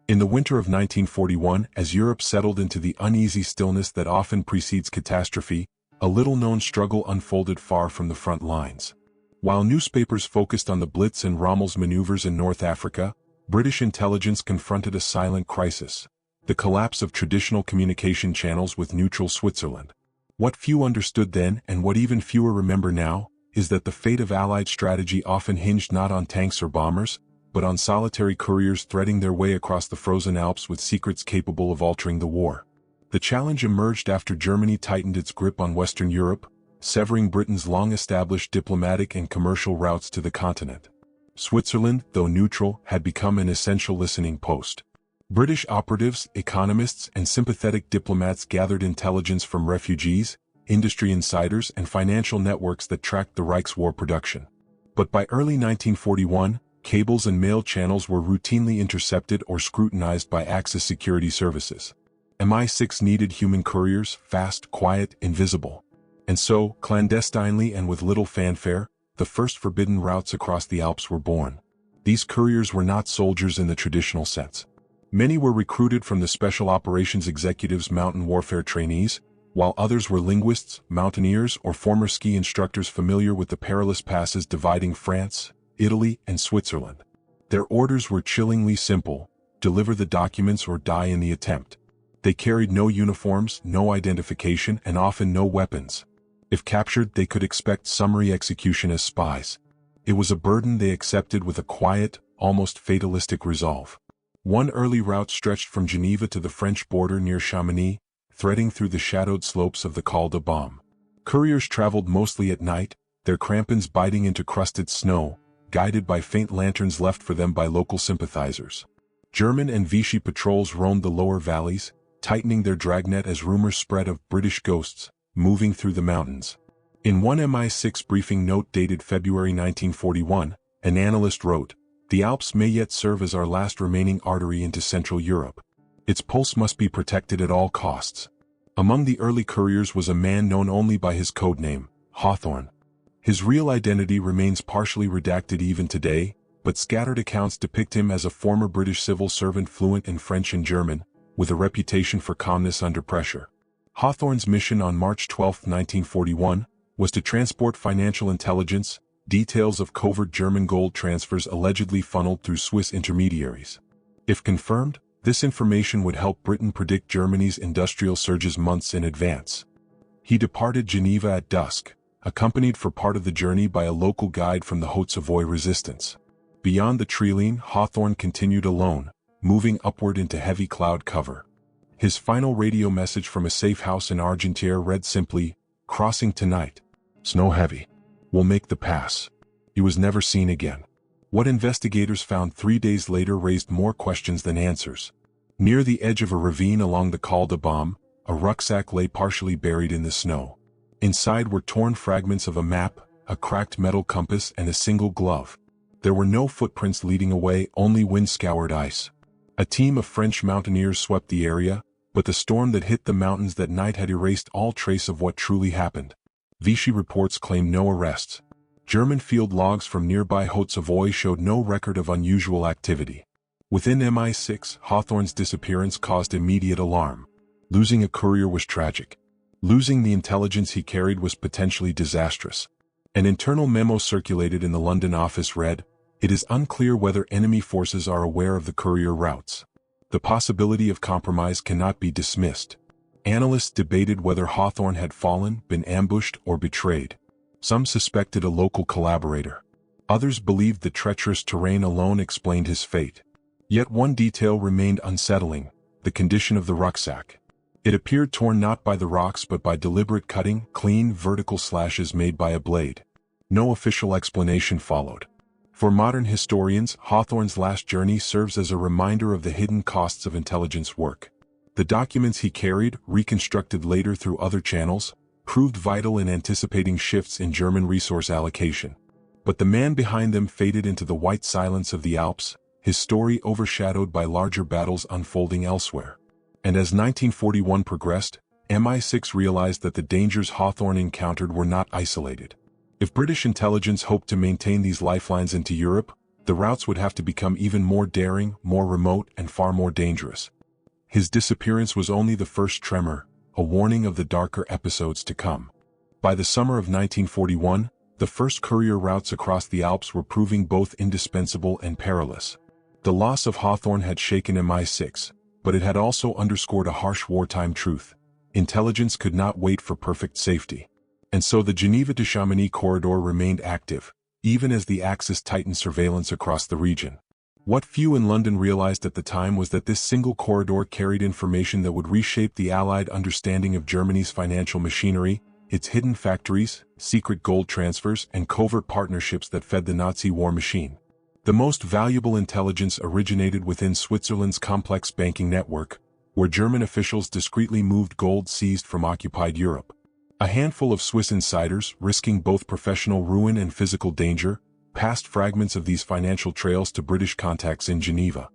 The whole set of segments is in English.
In the winter of 1941, as Europe settled into the uneasy stillness that often precedes catastrophe, a little-known struggle unfolded far from the front lines. While newspapers focused on the Blitz and Rommel's maneuvers in North Africa, British intelligence confronted a silent crisis: the collapse of traditional communication channels with neutral Switzerland. What few understood then, and what even fewer remember now, is that the fate of Allied strategy often hinged not on tanks or bombers, but on solitary couriers threading their way across the frozen Alps with secrets capable of altering the war. The challenge emerged after Germany tightened its grip on Western Europe, severing Britain's long-established diplomatic and commercial routes to the continent. Switzerland, though neutral, had become an essential listening post. British operatives, economists, and sympathetic diplomats gathered intelligence from refugees, industry insiders, and financial networks that tracked the Reich's war production. But by early 1941, cables and mail channels were routinely intercepted or scrutinized by Axis security services. MI6 needed human couriers, fast, quiet, invisible. And so, clandestinely and with little fanfare, the first forbidden routes across the Alps were born. These couriers were not soldiers in the traditional sense. Many were recruited from the Special Operations Executive's mountain warfare trainees, while others were linguists, mountaineers, or former ski instructors familiar with the perilous passes dividing France, Italy, and Switzerland. Their orders were chillingly simple: deliver the documents or die in the attempt. They carried no uniforms, no identification, and often no weapons. If captured, they could expect summary execution as spies. It was a burden they accepted with a quiet, almost fatalistic resolve. One early route stretched from Geneva to the French border near Chamonix, threading through the shadowed slopes of the Col de Baume. Couriers traveled mostly at night, their crampons biting into crusted snow, guided by faint lanterns left for them by local sympathizers. German and Vichy patrols roamed the lower valleys, tightening their dragnet as rumors spread of British ghosts moving through the mountains. In one MI6 briefing note dated February 1941, an analyst wrote, "The Alps may yet serve as our last remaining artery into Central Europe. Its pulse must be protected at all costs." Among the early couriers was a man known only by his code name, Hawthorne. His real identity remains partially redacted even today, but scattered accounts depict him as a former British civil servant fluent in French and German, with a reputation for calmness under pressure. Hawthorne's mission on March 12, 1941, was to transport financial intelligence, details of covert German gold transfers allegedly funneled through Swiss intermediaries. If confirmed, this information would help Britain predict Germany's industrial surges months in advance. He departed Geneva at dusk, accompanied for part of the journey by a local guide from the Haute-Savoie resistance. Beyond the Trieline, Hawthorne continued alone, moving upward into heavy cloud cover. His final radio message from a safe house in Argentière read simply, "Crossing tonight. Snow heavy. We'll make the pass." He was never seen again. What investigators found 3 days later raised more questions than answers. Near the edge of a ravine along the Col de Baume, a rucksack lay partially buried in the snow. Inside were torn fragments of a map, a cracked metal compass, and a single glove. There were no footprints leading away, only wind-scoured ice. A team of French mountaineers swept the area, but the storm that hit the mountains that night had erased all trace of what truly happened. Vichy reports claimed no arrests. German field logs from nearby Haute-Savoie showed no record of unusual activity. Within MI6, Hawthorne's disappearance caused immediate alarm. Losing a courier was tragic. Losing the intelligence he carried was potentially disastrous. An internal memo circulated in the London office read, "It is unclear whether enemy forces are aware of the courier routes. The possibility of compromise cannot be dismissed." Analysts debated whether Hawthorne had fallen, been ambushed, or betrayed. Some suspected a local collaborator. Others believed the treacherous terrain alone explained his fate. Yet one detail remained unsettling: the condition of the rucksack. It appeared torn not by the rocks but by deliberate cutting, clean, vertical slashes made by a blade. No official explanation followed. For modern historians, Hawthorne's last journey serves as a reminder of the hidden costs of intelligence work. The documents he carried, reconstructed later through other channels, proved vital in anticipating shifts in German resource allocation. But the man behind them faded into the white silence of the Alps, his story overshadowed by larger battles unfolding elsewhere. And as 1941 progressed, MI6 realized that the dangers Hawthorne encountered were not isolated. If British intelligence hoped to maintain these lifelines into Europe, the routes would have to become even more daring, more remote, and far more dangerous. His disappearance was only the first tremor, a warning of the darker episodes to come. By the summer of 1941, the first courier routes across the Alps were proving both indispensable and perilous. The loss of Hawthorne had shaken MI6, but it had also underscored a harsh wartime truth. Intelligence could not wait for perfect safety. And so the Geneva to Chamonix corridor remained active, even as the Axis tightened surveillance across the region. What few in London realized at the time was that this single corridor carried information that would reshape the Allied understanding of Germany's financial machinery, its hidden factories, secret gold transfers, and covert partnerships that fed the Nazi war machine. The most valuable intelligence originated within Switzerland's complex banking network, where German officials discreetly moved gold seized from occupied Europe. A handful of Swiss insiders, risking both professional ruin and physical danger, passed fragments of these financial trails to British contacts in Geneva.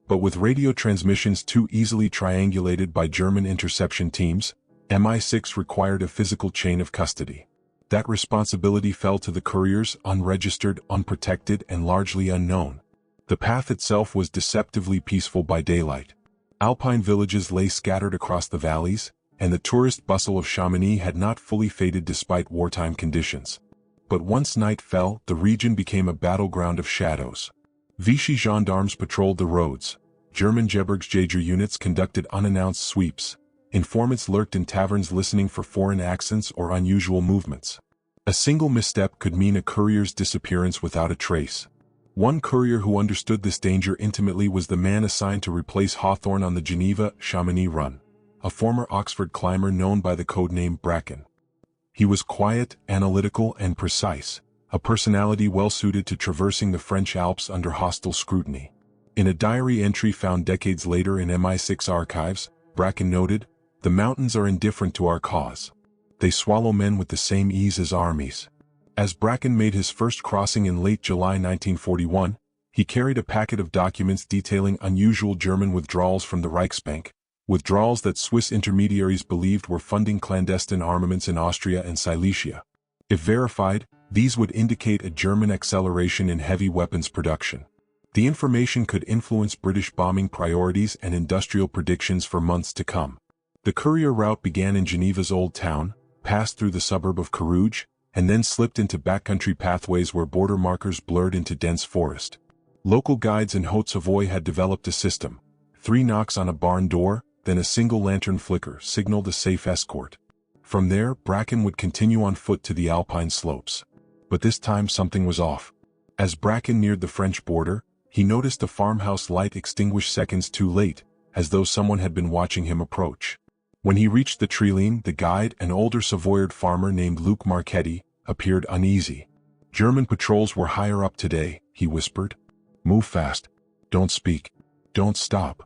But with radio transmissions too easily triangulated by German interception teams, MI6 required a physical chain of custody. That responsibility fell to the couriers, unregistered, unprotected, and largely unknown. The path itself was deceptively peaceful by daylight. Alpine villages lay scattered across the valleys, and the tourist bustle of Chamonix had not fully faded despite wartime conditions. But once night fell, the region became a battleground of shadows. Vichy gendarmes patrolled the roads, German Gebirgsjäger units conducted unannounced sweeps, informants lurked in taverns listening for foreign accents or unusual movements. A single misstep could mean a courier's disappearance without a trace. One courier who understood this danger intimately was the man assigned to replace Hawthorne on the Geneva-Chamonix run, a former Oxford climber known by the codename Bracken. He was quiet, analytical, and precise, a personality well-suited to traversing the French Alps under hostile scrutiny. In a diary entry found decades later in MI6 archives, Bracken noted, "The mountains are indifferent to our cause. They swallow men with the same ease as armies." As Bracken made his first crossing in late July 1941, he carried a packet of documents detailing unusual German withdrawals from the Reichsbank, withdrawals that Swiss intermediaries believed were funding clandestine armaments in Austria and Silesia. If verified, these would indicate a German acceleration in heavy weapons production. The information could influence British bombing priorities and industrial predictions for months to come. The courier route began in Geneva's Old Town, passed through the suburb of Carouge, and then slipped into backcountry pathways where border markers blurred into dense forest. Local guides in Haute-Savoie had developed a system. 3 knocks on a barn door, then a single lantern flicker signaled a safe escort. From there, Bracken would continue on foot to the Alpine slopes. But this time something was off. As Bracken neared the French border, he noticed a farmhouse light extinguished seconds too late, as though someone had been watching him approach. When he reached the Treline, the guide, an older Savoyard farmer named Luc Marchetti, appeared uneasy. "German patrols were higher up today," he whispered. "Move fast. Don't speak. Don't stop."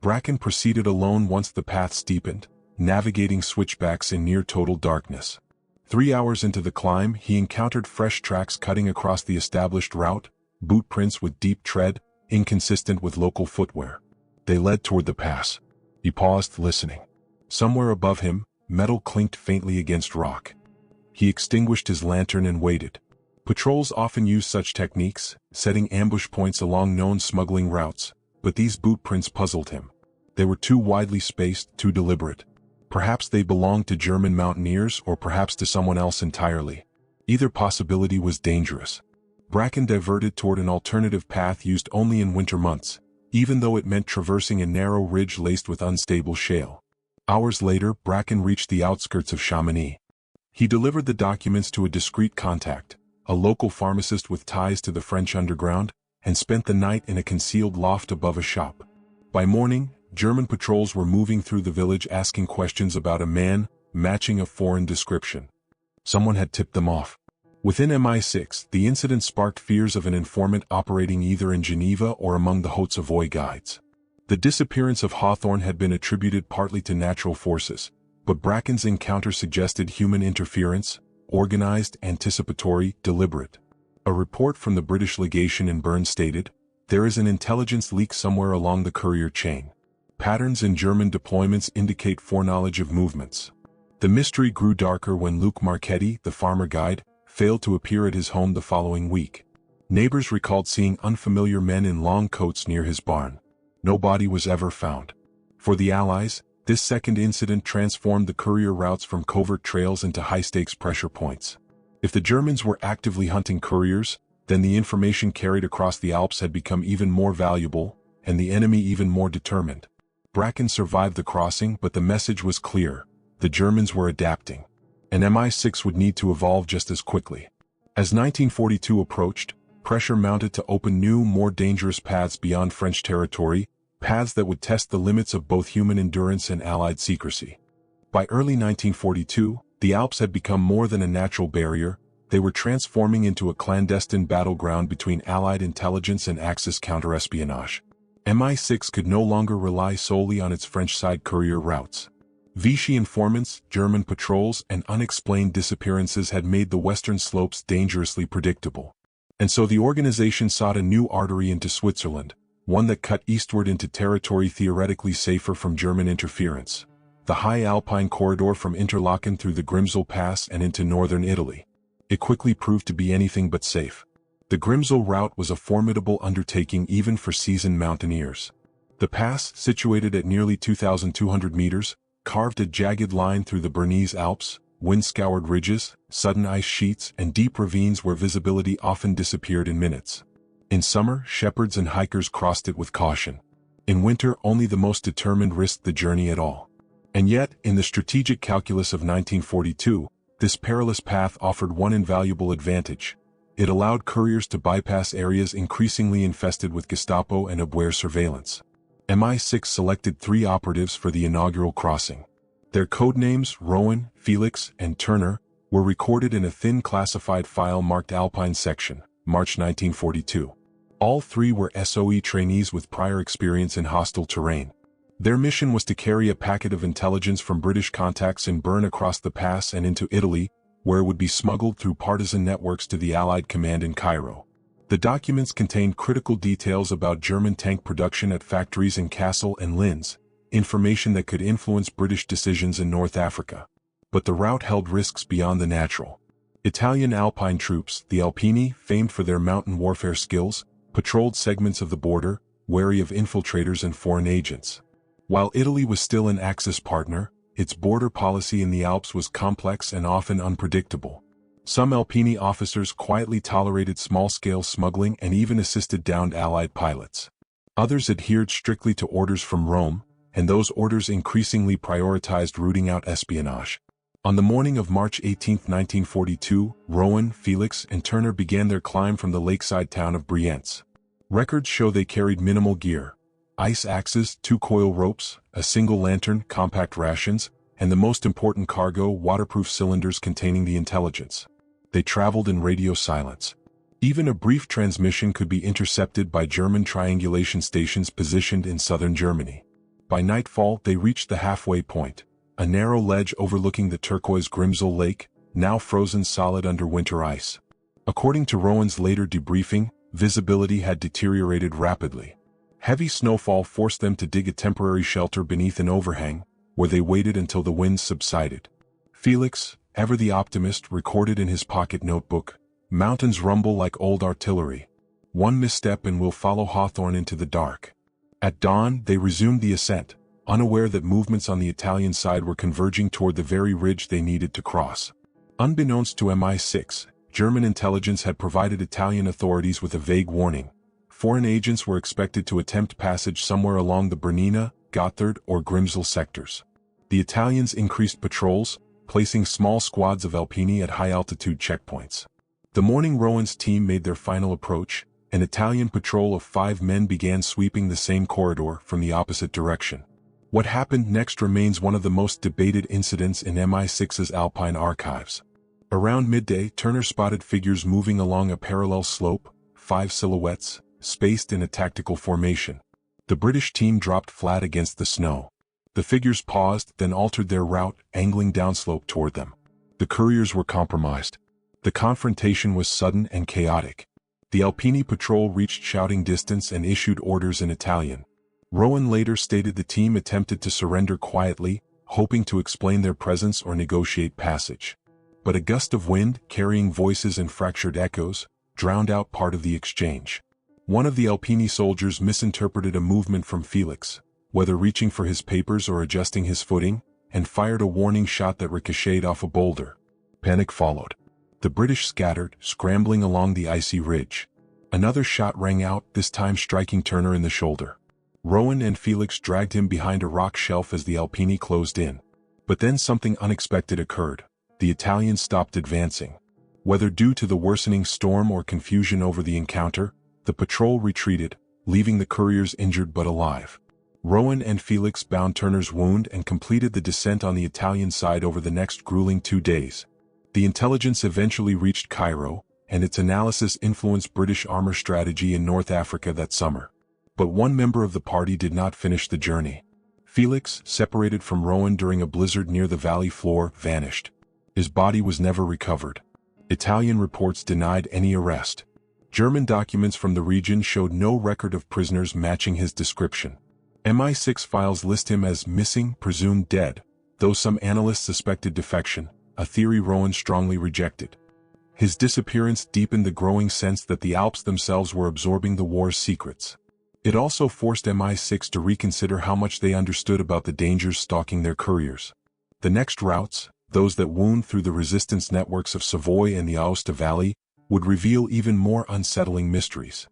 Bracken proceeded alone once the path steepened, navigating switchbacks in near-total darkness. 3 hours into the climb, he encountered fresh tracks cutting across the established route, boot prints with deep tread, inconsistent with local footwear. They led toward the pass. He paused, listening. Somewhere above him, metal clinked faintly against rock. He extinguished his lantern and waited. Patrols often use such techniques, setting ambush points along known smuggling routes, but these boot prints puzzled him. They were too widely spaced, too deliberate. Perhaps they belonged to German mountaineers or perhaps to someone else entirely. Either possibility was dangerous. Bracken diverted toward an alternative path used only in winter months, even though it meant traversing a narrow ridge laced with unstable shale. Hours later, Bracken reached the outskirts of Chamonix. He delivered the documents to a discreet contact, a local pharmacist with ties to the French underground, and spent the night in a concealed loft above a shop. By morning, German patrols were moving through the village asking questions about a man, matching a foreign description. Someone had tipped them off. Within MI6, the incident sparked fears of an informant operating either in Geneva or among the Haute-Savoie guides. The disappearance of Hawthorne had been attributed partly to natural forces, but Bracken's encounter suggested human interference, organized, anticipatory, deliberate. A report from the British legation in Bern stated, "There is an intelligence leak somewhere along the courier chain. Patterns in German deployments indicate foreknowledge of movements." The mystery grew darker when Luc Marchetti, the farmer guide, failed to appear at his home the following week. Neighbors recalled seeing unfamiliar men in long coats near his barn. No body was ever found. For the Allies, this second incident transformed the Courier routes from covert trails into high-stakes pressure points. If the Germans were actively hunting couriers, then the information carried across the Alps had become even more valuable, and the enemy even more determined. Bracken survived the crossing, but the message was clear: the Germans were adapting. And MI6 would need to evolve just as quickly. As 1942 approached, pressure mounted to open new, more dangerous paths beyond French territory, paths that would test the limits of both human endurance and Allied secrecy. By early 1942, the Alps had become more than a natural barrier. They were transforming into a clandestine battleground between Allied intelligence and Axis counterespionage. MI6 could no longer rely solely on its French-side courier routes. Vichy informants, German patrols, and unexplained disappearances had made the western slopes dangerously predictable. And so the organization sought a new artery into Switzerland, one that cut eastward into territory theoretically safer from German interference. The high Alpine corridor from Interlaken through the Grimsel Pass and into northern Italy. It quickly proved to be anything but safe. The Grimsel route was a formidable undertaking even for seasoned mountaineers. The pass, situated at nearly 2,200 meters, carved a jagged line through the Bernese Alps, wind-scoured ridges, sudden ice sheets, and deep ravines where visibility often disappeared in minutes. In summer, shepherds and hikers crossed it with caution. In winter, only the most determined risked the journey at all. And yet, in the strategic calculus of 1942, this perilous path offered one invaluable advantage. It allowed couriers to bypass areas increasingly infested with Gestapo and Abwehr surveillance. MI6 selected 3 operatives for the inaugural crossing. Their codenames, Rowan, Felix, and Turner, were recorded in a thin classified file marked Alpine Section, March 1942. All 3 were SOE trainees with prior experience in hostile terrain. Their mission was to carry a packet of intelligence from British contacts in Bern across the pass and into Italy, where it would be smuggled through partisan networks to the Allied command in Cairo. The documents contained critical details about German tank production at factories in Kassel and Linz, information that could influence British decisions in North Africa. But the route held risks beyond the natural. Italian Alpine troops, the Alpini, famed for their mountain warfare skills, patrolled segments of the border, wary of infiltrators and foreign agents. While Italy was still an Axis partner, its border policy in the Alps was complex and often unpredictable. Some Alpini officers quietly tolerated small-scale smuggling and even assisted downed Allied pilots. Others adhered strictly to orders from Rome, and those orders increasingly prioritized rooting out espionage. On the morning of March 18, 1942, Rowan, Felix, and Turner began their climb from the lakeside town of Brienz. Records show they carried minimal gear: ice axes, 2 coil ropes, a single lantern, compact rations, and the most important cargo, waterproof cylinders containing the intelligence. They traveled in radio silence. Even a brief transmission could be intercepted by German triangulation stations positioned in southern Germany. By nightfall, they reached the halfway point, a narrow ledge overlooking the turquoise Grimsel Lake, now frozen solid under winter ice. According to Rowan's later debriefing, visibility had deteriorated rapidly. Heavy snowfall forced them to dig a temporary shelter beneath an overhang, where they waited until the winds subsided. Felix, ever the optimist, recorded in his pocket notebook, "Mountains rumble like old artillery. One misstep and we'll follow Hawthorne into the dark." At dawn, they resumed the ascent, unaware that movements on the Italian side were converging toward the very ridge they needed to cross. Unbeknownst to MI6, German intelligence had provided Italian authorities with a vague warning. Foreign agents were expected to attempt passage somewhere along the Bernina, Gotthard, or Grimsel sectors. The Italians increased patrols, placing small squads of Alpini at high-altitude checkpoints. The morning Rowan's team made their final approach. An Italian patrol of 5 men began sweeping the same corridor from the opposite direction. What happened next remains one of the most debated incidents in MI6's Alpine archives. Around midday, Turner spotted figures moving along a parallel slope, 5 silhouettes, spaced in a tactical formation. The British team dropped flat against the snow. The figures paused, then altered their route, angling downslope toward them. The couriers were compromised. The confrontation was sudden and chaotic. The Alpini patrol reached shouting distance and issued orders in Italian. Rowan later stated the team attempted to surrender quietly, hoping to explain their presence or negotiate passage. But a gust of wind, carrying voices and fractured echoes, drowned out part of the exchange. One of the Alpini soldiers misinterpreted a movement from Felix, whether reaching for his papers or adjusting his footing, and fired a warning shot that ricocheted off a boulder. Panic followed. The British scattered, scrambling along the icy ridge. Another shot rang out, this time striking Turner in the shoulder. Rowan and Felix dragged him behind a rock shelf as the Alpini closed in. But then something unexpected occurred. The Italians stopped advancing. Whether due to the worsening storm or confusion over the encounter, the patrol retreated, leaving the couriers injured but alive. Rowan and Felix bound Turner's wound and completed the descent on the Italian side over the next grueling 2 days. The intelligence eventually reached Cairo, and its analysis influenced British armor strategy in North Africa that summer. But one member of the party did not finish the journey. Felix, separated from Rowan during a blizzard near the valley floor, vanished. His body was never recovered. Italian reports denied any arrest. German documents from the region showed no record of prisoners matching his description. MI6 files list him as missing, presumed dead, though some analysts suspected defection, a theory Rowan strongly rejected. His disappearance deepened the growing sense that the Alps themselves were absorbing the war's secrets. It also forced MI6 to reconsider how much they understood about the dangers stalking their couriers. The next routes, those that wound through the resistance networks of Savoy and the Aosta Valley, would reveal even more unsettling mysteries.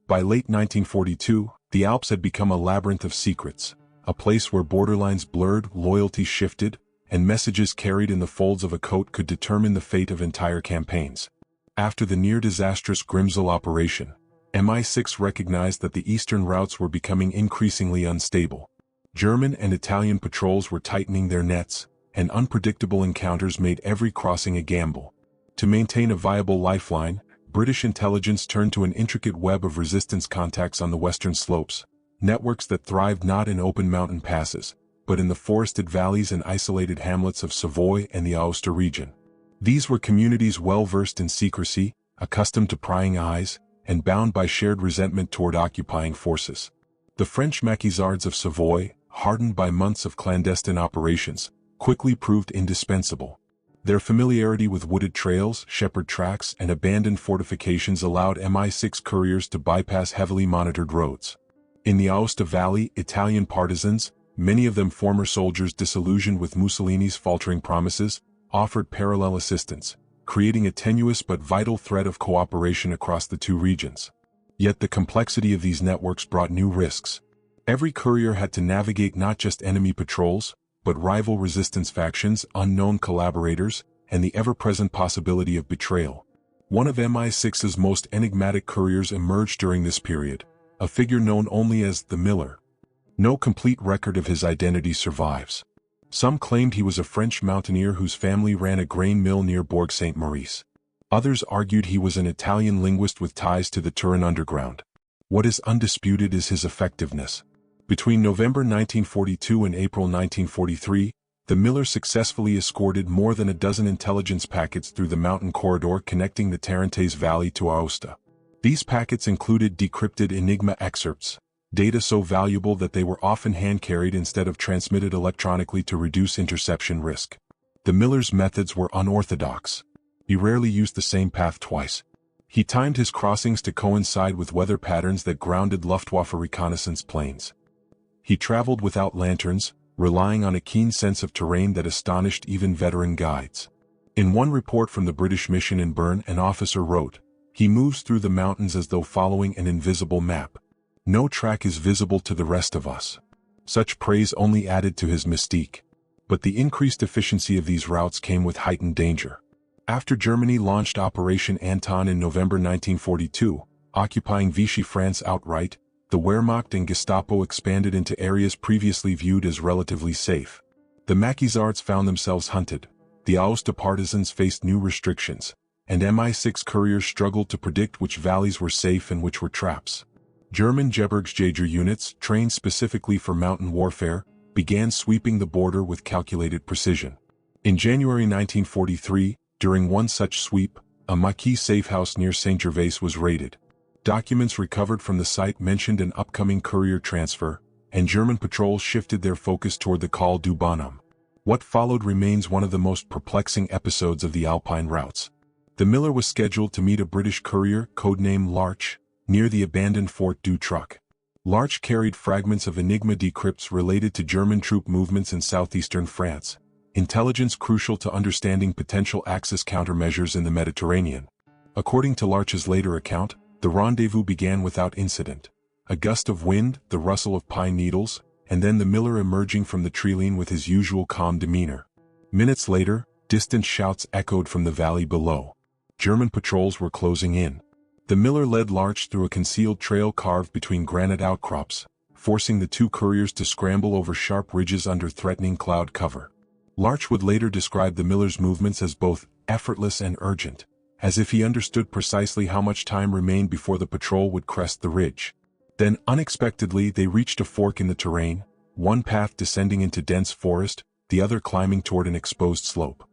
By late 1942, the Alps had become a labyrinth of secrets, a place where borderlines blurred, loyalties shifted, and messages carried in the folds of a coat could determine the fate of entire campaigns. After the near-disastrous Grimsel operation, MI6 recognized that the eastern routes were becoming increasingly unstable. German and Italian patrols were tightening their nets, and unpredictable encounters made every crossing a gamble. To maintain a viable lifeline, British intelligence turned to an intricate web of resistance contacts on the western slopes, networks that thrived not in open mountain passes, but in the forested valleys and isolated hamlets of Savoy and the Aosta region. These were communities well versed in secrecy, accustomed to prying eyes, and bound by shared resentment toward occupying forces. The French maquisards of Savoy, hardened by months of clandestine operations, quickly proved indispensable. Their familiarity with wooded trails, shepherd tracks, and abandoned fortifications allowed MI6 couriers to bypass heavily monitored roads. In the Aosta Valley, Italian partisans, many of them former soldiers disillusioned with Mussolini's faltering promises, offered parallel assistance, creating a tenuous but vital thread of cooperation across the two regions. Yet the complexity of these networks brought new risks. Every courier had to navigate not just enemy patrols, but rival resistance factions, unknown collaborators, and the ever-present possibility of betrayal. One of MI6's most enigmatic couriers emerged during this period, a figure known only as the Miller. No complete record of his identity survives. Some claimed he was a French mountaineer whose family ran a grain mill near Bourg Saint-Maurice. Others argued he was an Italian linguist with ties to the Turin underground. What is undisputed is his effectiveness. Between November 1942 and April 1943, the Miller successfully escorted more than a dozen intelligence packets through the mountain corridor connecting the Tarentaise Valley to Aosta. These packets included decrypted Enigma excerpts, data so valuable that they were often hand-carried instead of transmitted electronically to reduce interception risk. The Miller's methods were unorthodox. He rarely used the same path twice. He timed his crossings to coincide with weather patterns that grounded Luftwaffe reconnaissance planes. He traveled without lanterns, relying on a keen sense of terrain that astonished even veteran guides. In one report from the British mission in Bern, an officer wrote, "He moves through the mountains as though following an invisible map. No track is visible to the rest of us." Such praise only added to his mystique. But the increased efficiency of these routes came with heightened danger. After Germany launched Operation Anton in November 1942, occupying Vichy France outright, the Wehrmacht and Gestapo expanded into areas previously viewed as relatively safe. The maquisards found themselves hunted, the Aosta partisans faced new restrictions, and MI6 couriers struggled to predict which valleys were safe and which were traps. German Gebirgsjäger units, trained specifically for mountain warfare, began sweeping the border with calculated precision. In January 1943, during one such sweep, a Maquis safehouse near Saint-Gervais was raided. Documents recovered from the site mentioned an upcoming courier transfer, and German patrols shifted their focus toward the Col du Bonhomme. What followed remains one of the most perplexing episodes of the Alpine routes. The miller was scheduled to meet a British courier, codenamed Larch, near the abandoned Fort Dutroux. Larch carried fragments of Enigma decrypts related to German troop movements in southeastern France, intelligence crucial to understanding potential Axis countermeasures in the Mediterranean. According to Larch's later account, the rendezvous began without incident. A gust of wind, the rustle of pine needles, and then the miller emerging from the treeline with his usual calm demeanor. Minutes later, distant shouts echoed from the valley below. German patrols were closing in. The miller led Larch through a concealed trail carved between granite outcrops, forcing the two couriers to scramble over sharp ridges under threatening cloud cover. Larch would later describe the miller's movements as both effortless and urgent, as if he understood precisely how much time remained before the patrol would crest the ridge. Then, unexpectedly, they reached a fork in the terrain, one path descending into dense forest, the other climbing toward an exposed slope.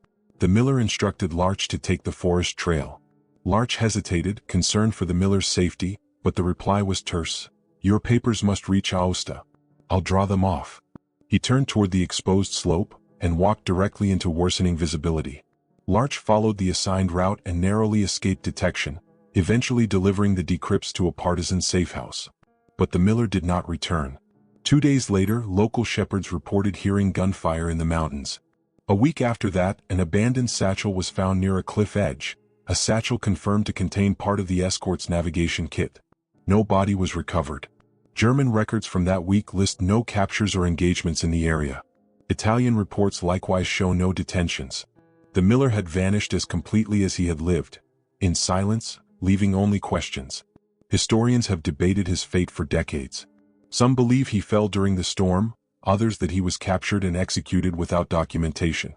The miller instructed Larch to take the forest trail. Larch hesitated, concerned for the miller's safety, but the reply was terse. "Your papers must reach Aosta. I'll draw them off." He turned toward the exposed slope, and walked directly into worsening visibility. Larch followed the assigned route and narrowly escaped detection, eventually delivering the decrypts to a partisan safehouse. But the miller did not return. 2 days later, local shepherds reported hearing gunfire in the mountains. A week after that, an abandoned satchel was found near a cliff edge, a satchel confirmed to contain part of the escort's navigation kit. No body was recovered. German records from that week list no captures or engagements in the area. Italian reports likewise show no detentions. The miller had vanished as completely as he had lived, in silence, leaving only questions. Historians have debated his fate for decades. Some believe he fell during the storm, others that he was captured and executed without documentation.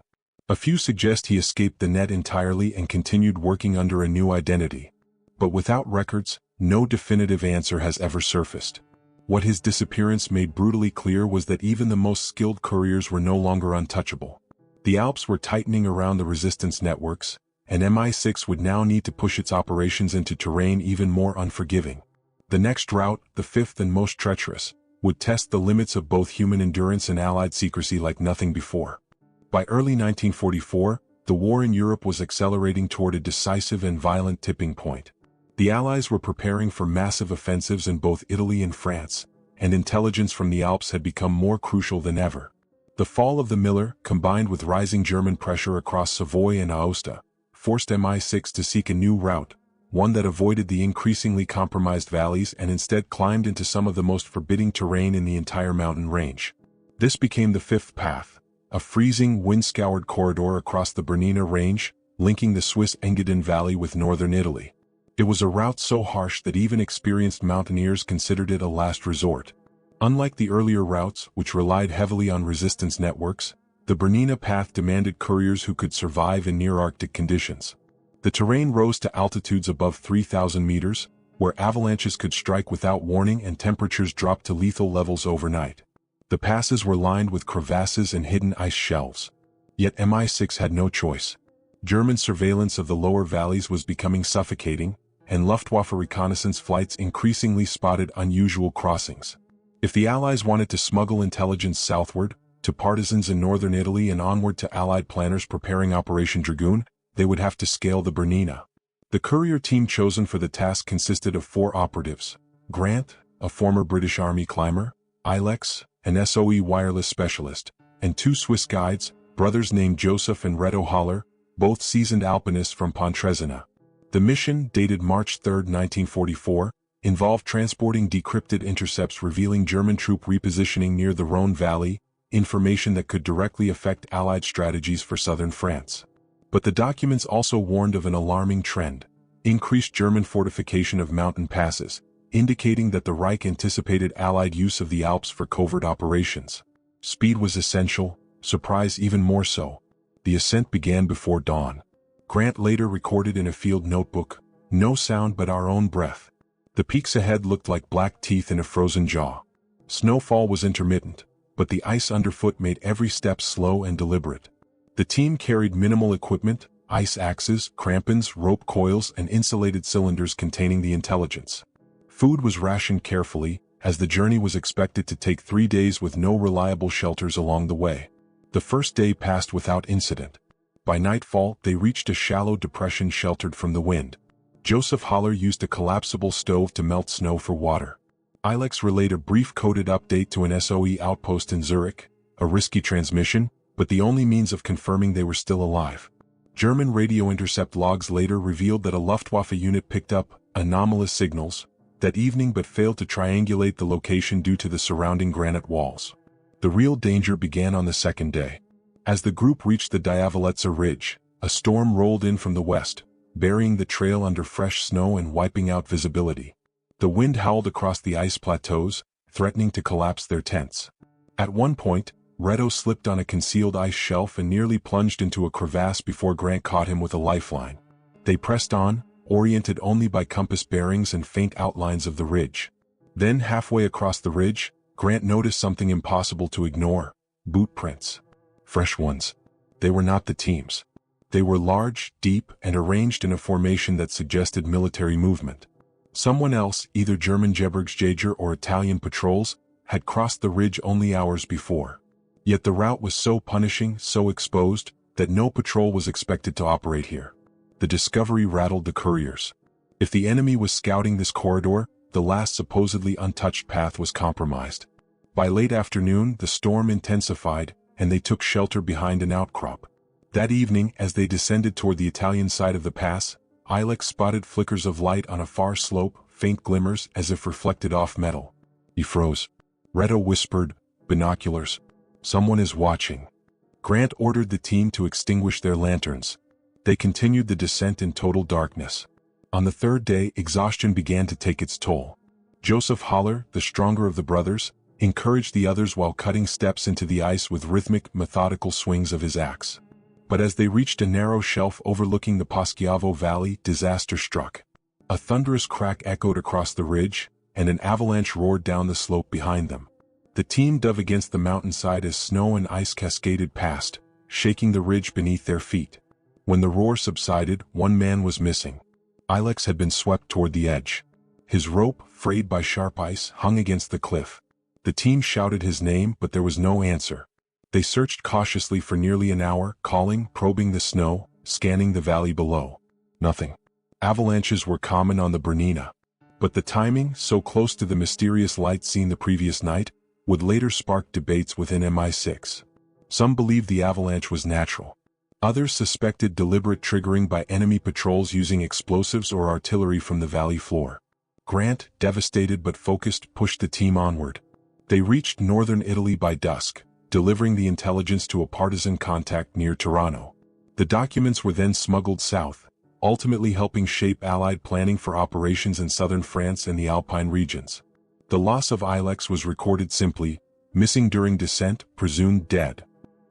A few suggest he escaped the net entirely and continued working under a new identity. But without records, no definitive answer has ever surfaced. What his disappearance made brutally clear was that even the most skilled couriers were no longer untouchable. The Alps were tightening around the resistance networks, and MI6 would now need to push its operations into terrain even more unforgiving. The next route, the fifth and most treacherous, would test the limits of both human endurance and Allied secrecy like nothing before. By early 1944, the war in Europe was accelerating toward a decisive and violent tipping point. The Allies were preparing for massive offensives in both Italy and France, and intelligence from the Alps had become more crucial than ever. The fall of the miller, combined with rising German pressure across Savoy and Aosta, forced MI6 to seek a new route, one that avoided the increasingly compromised valleys and instead climbed into some of the most forbidding terrain in the entire mountain range. This became the fifth path, a freezing, wind-scoured corridor across the Bernina Range, linking the Swiss Engadin Valley with northern Italy. It was a route so harsh that even experienced mountaineers considered it a last resort. Unlike the earlier routes, which relied heavily on resistance networks, the Bernina path demanded couriers who could survive in near-Arctic conditions. The terrain rose to altitudes above 3,000 meters, where avalanches could strike without warning and temperatures dropped to lethal levels overnight. The passes were lined with crevasses and hidden ice shelves. Yet MI6 had no choice. German surveillance of the lower valleys was becoming suffocating, and Luftwaffe reconnaissance flights increasingly spotted unusual crossings. If the Allies wanted to smuggle intelligence southward, to partisans in northern Italy and onward to Allied planners preparing Operation Dragoon, they would have to scale the Bernina. The courier team chosen for the task consisted of 4 operatives: Grant, a former British Army climber, Ilex, an SOE wireless specialist, and 2 Swiss guides, brothers named Joseph and Reto Haller, both seasoned alpinists from Pontresina. The mission, dated March 3, 1944, involved transporting decrypted intercepts revealing German troop repositioning near the Rhône Valley, information that could directly affect Allied strategies for southern France. But the documents also warned of an alarming trend: increased German fortification of mountain passes, indicating that the Reich anticipated Allied use of the Alps for covert operations. Speed was essential, surprise even more so. The ascent began before dawn. Grant later recorded in a field notebook, "No sound but our own breath." The peaks ahead looked like black teeth in a frozen jaw. Snowfall was intermittent, but the ice underfoot made every step slow and deliberate. The team carried minimal equipment: ice axes, crampons, rope coils, and insulated cylinders containing the intelligence. Food was rationed carefully, as the journey was expected to take 3 days with no reliable shelters along the way. The first day passed without incident. By nightfall, they reached a shallow depression sheltered from the wind. Joseph Haller used a collapsible stove to melt snow for water. Ilex relayed a brief coded update to an SOE outpost in Zurich, a risky transmission, but the only means of confirming they were still alive. German radio intercept logs later revealed that a Luftwaffe unit picked up anomalous signals that evening but failed to triangulate the location due to the surrounding granite walls. The real danger began on the second day. As the group reached the Diavolezza Ridge, a storm rolled in from the west, burying the trail under fresh snow and wiping out visibility. The wind howled across the ice plateaus, threatening to collapse their tents. At one point, Reto slipped on a concealed ice shelf and nearly plunged into a crevasse before Grant caught him with a lifeline. They pressed on, oriented only by compass bearings and faint outlines of the ridge. Then, halfway across the ridge, Grant noticed something impossible to ignore: boot prints. Fresh ones. They were not the team's. They were large, deep, and arranged in a formation that suggested military movement. Someone else, either German Gebirgsjäger or Italian patrols, had crossed the ridge only hours before. Yet the route was so punishing, so exposed, that no patrol was expected to operate here. The discovery rattled the couriers. If the enemy was scouting this corridor, the last supposedly untouched path was compromised. By late afternoon, the storm intensified, and they took shelter behind an outcrop. That evening, as they descended toward the Italian side of the pass, Ilex spotted flickers of light on a far slope, faint glimmers as if reflected off metal. He froze. Reto whispered, "Binoculars. Someone is watching." Grant ordered the team to extinguish their lanterns. They continued the descent in total darkness. On the third day, exhaustion began to take its toll. Joseph Haller, the stronger of the brothers, encouraged the others while cutting steps into the ice with rhythmic, methodical swings of his axe. But as they reached a narrow shelf overlooking the Poschiavo Valley, disaster struck. A thunderous crack echoed across the ridge, and an avalanche roared down the slope behind them. The team dove against the mountainside as snow and ice cascaded past, shaking the ridge beneath their feet. When the roar subsided, one man was missing. Ilex had been swept toward the edge. His rope, frayed by sharp ice, hung against the cliff. The team shouted his name, but there was no answer. They searched cautiously for nearly an hour, calling, probing the snow, scanning the valley below. Nothing. Avalanches were common on the Bernina. But the timing, so close to the mysterious light seen the previous night, would later spark debates within MI6. Some believed the avalanche was natural. Others suspected deliberate triggering by enemy patrols using explosives or artillery from the valley floor. Grant, devastated but focused, pushed the team onward. They reached northern Italy by dusk, delivering the intelligence to a partisan contact near Tirano. The documents were then smuggled south, ultimately helping shape Allied planning for operations in southern France and the Alpine regions. The loss of Ilex was recorded simply: missing during descent, presumed dead.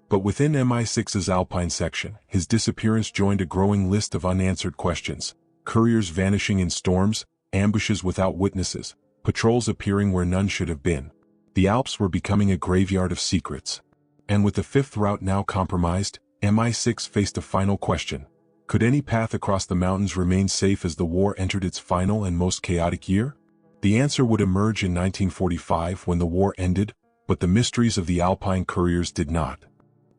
But within MI6's Alpine section, his disappearance joined a growing list of unanswered questions: couriers vanishing in storms, ambushes without witnesses, patrols appearing where none should have been. The Alps were becoming a graveyard of secrets. And with the fifth route now compromised, MI6 faced a final question. Could any path across the mountains remain safe as the war entered its final and most chaotic year? The answer would emerge in 1945 when the war ended, but the mysteries of the Alpine couriers did not.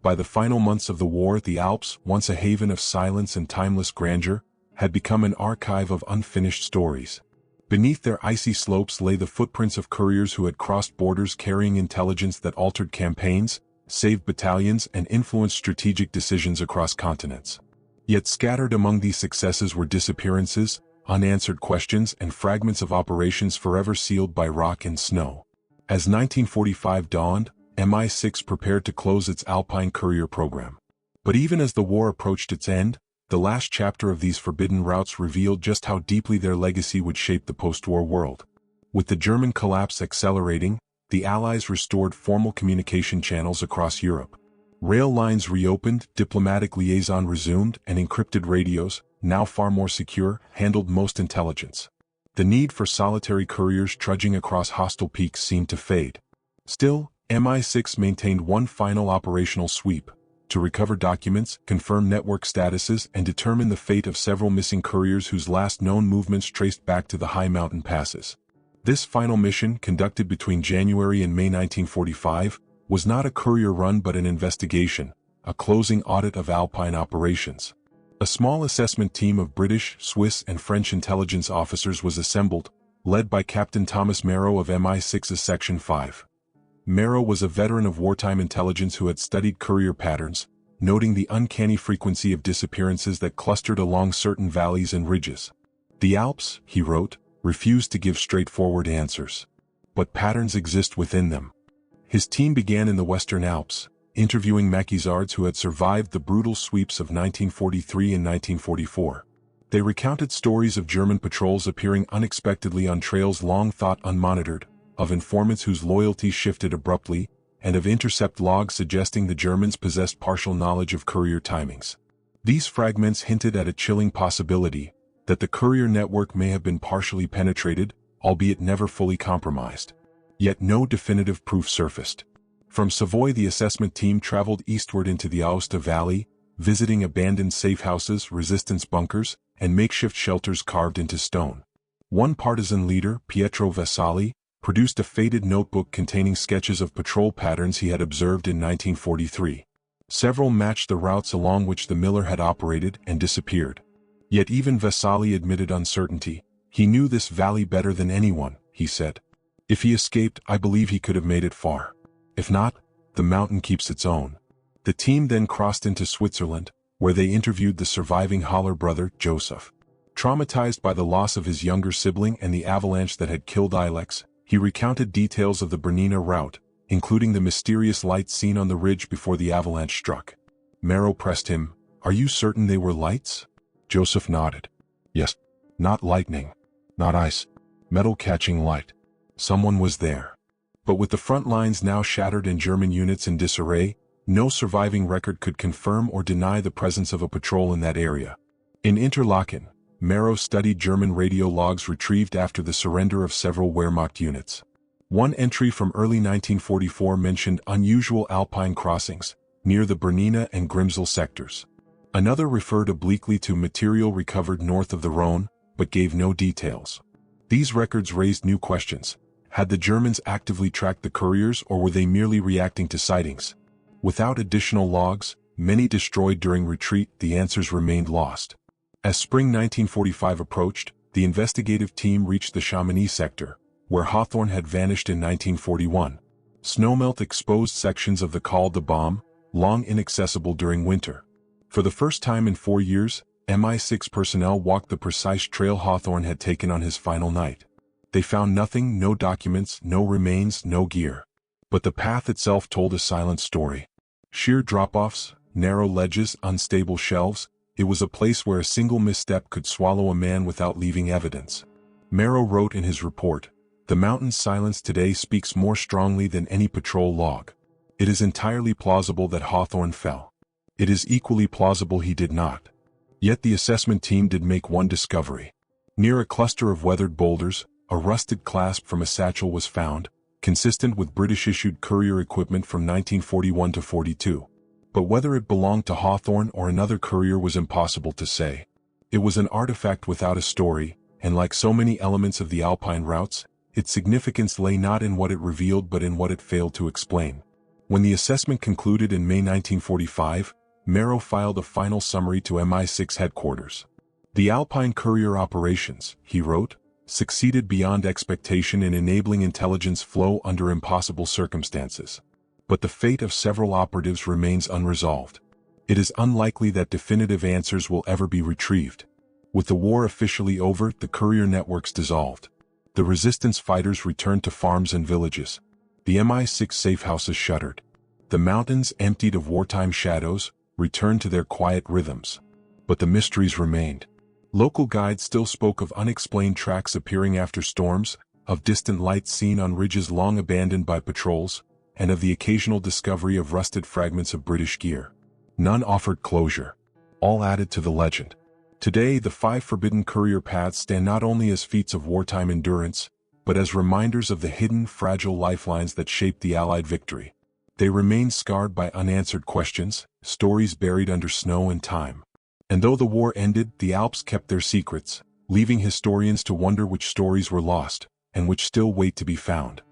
By the final months of the war, the Alps, once a haven of silence and timeless grandeur, had become an archive of unfinished stories. Beneath their icy slopes lay the footprints of couriers who had crossed borders carrying intelligence that altered campaigns, saved battalions, and influenced strategic decisions across continents. Yet scattered among these successes were disappearances, unanswered questions, and fragments of operations forever sealed by rock and snow. As 1945 dawned, MI6 prepared to close its Alpine courier program. But even as the war approached its end, the last chapter of these forbidden routes revealed just how deeply their legacy would shape the post-war world. With the German collapse accelerating, the Allies restored formal communication channels across Europe. Rail lines reopened, diplomatic liaison resumed, and encrypted radios, now far more secure, handled most intelligence. The need for solitary couriers trudging across hostile peaks seemed to fade. Still, MI6 maintained one final operational sweep: to recover documents, confirm network statuses, and determine the fate of several missing couriers whose last known movements traced back to the high mountain passes. This final mission, conducted between January and May 1945, was not a courier run but an investigation, a closing audit of Alpine operations. A small assessment team of British, Swiss, and French intelligence officers was assembled, led by Captain Thomas Merrow of MI6's Section 5. Merrow was a veteran of wartime intelligence who had studied Courier patterns, noting the uncanny frequency of disappearances that clustered along certain valleys and ridges. The Alps, he wrote, refuse to give straightforward answers. But patterns exist within them. His team began in the Western Alps, interviewing maquisards who had survived the brutal sweeps of 1943 and 1944. They recounted stories of German patrols appearing unexpectedly on trails long thought unmonitored, of informants whose loyalty shifted abruptly, and of intercept logs suggesting the Germans possessed partial knowledge of Courier timings. These fragments hinted at a chilling possibility, that the Courier network may have been partially penetrated, albeit never fully compromised. Yet no definitive proof surfaced. From Savoy, the assessment team traveled eastward into the Aosta Valley, visiting abandoned safe houses, resistance bunkers, and makeshift shelters carved into stone. One partisan leader, Pietro Vassalli, produced a faded notebook containing sketches of patrol patterns he had observed in 1943. Several matched the routes along which the miller had operated and disappeared. Yet even Vassalli admitted uncertainty. He knew this valley better than anyone, he said. If he escaped, I believe he could have made it far. If not, the mountain keeps its own. The team then crossed into Switzerland, where they interviewed the surviving Haller brother, Joseph. Traumatized by the loss of his younger sibling and the avalanche that had killed Ilex, he recounted details of the Bernina route, including the mysterious lights seen on the ridge before the avalanche struck. Merrow pressed him, "Are you certain they were lights?" Joseph nodded. "Yes. Not lightning. Not ice. Metal-catching light. Someone was there." But with the front lines now shattered and German units in disarray, no surviving record could confirm or deny the presence of a patrol in that area. In Interlaken, Merrow studied German radio logs retrieved after the surrender of several Wehrmacht units. One entry from early 1944 mentioned unusual Alpine crossings, near the Bernina and Grimsel sectors. Another referred obliquely to material recovered north of the Rhone, but gave no details. These records raised new questions. Had the Germans actively tracked the couriers, or were they merely reacting to sightings? Without additional logs, many destroyed during retreat, the answers remained lost. As spring 1945 approached, the investigative team reached the Chamonix sector, where Hawthorne had vanished in 1941. Snowmelt exposed sections of the Col de Baume, long inaccessible during winter. For the first time in 4 years, MI6 personnel walked the precise trail Hawthorne had taken on his final night. They found nothing, no documents, no remains, no gear. But the path itself told a silent story. Sheer drop-offs, narrow ledges, unstable shelves, it was a place where a single misstep could swallow a man without leaving evidence. Merrow wrote in his report, "The mountain's silence today speaks more strongly than any patrol log. It is entirely plausible that Hawthorne fell. It is equally plausible he did not." Yet the assessment team did make one discovery. Near a cluster of weathered boulders, a rusted clasp from a satchel was found, consistent with British-issued Courier equipment from 1941 to 42. But whether it belonged to Hawthorne or another courier was impossible to say. It was an artifact without a story, and like so many elements of the Alpine routes, its significance lay not in what it revealed but in what it failed to explain. When the assessment concluded in May 1945, Merrow filed a final summary to MI6 headquarters. "The Alpine Courier operations," he wrote, "succeeded beyond expectation in enabling intelligence flow under impossible circumstances. But the fate of several operatives remains unresolved. It is unlikely that definitive answers will ever be retrieved. With the war officially over, the Courier networks dissolved. The resistance fighters returned to farms and villages. The MI6 safe houses shuttered. The mountains, emptied of wartime shadows, returned to their quiet rhythms. But the mysteries remained. Local guides still spoke of unexplained tracks appearing after storms, of distant lights seen on ridges long abandoned by patrols, and of the occasional discovery of rusted fragments of British gear. None offered closure. All added to the legend. Today, the 5 forbidden Courier paths stand not only as feats of wartime endurance, but as reminders of the hidden, fragile lifelines that shaped the Allied victory. They remain scarred by unanswered questions, stories buried under snow and time. And though the war ended, the Alps kept their secrets, leaving historians to wonder which stories were lost, and which still wait to be found.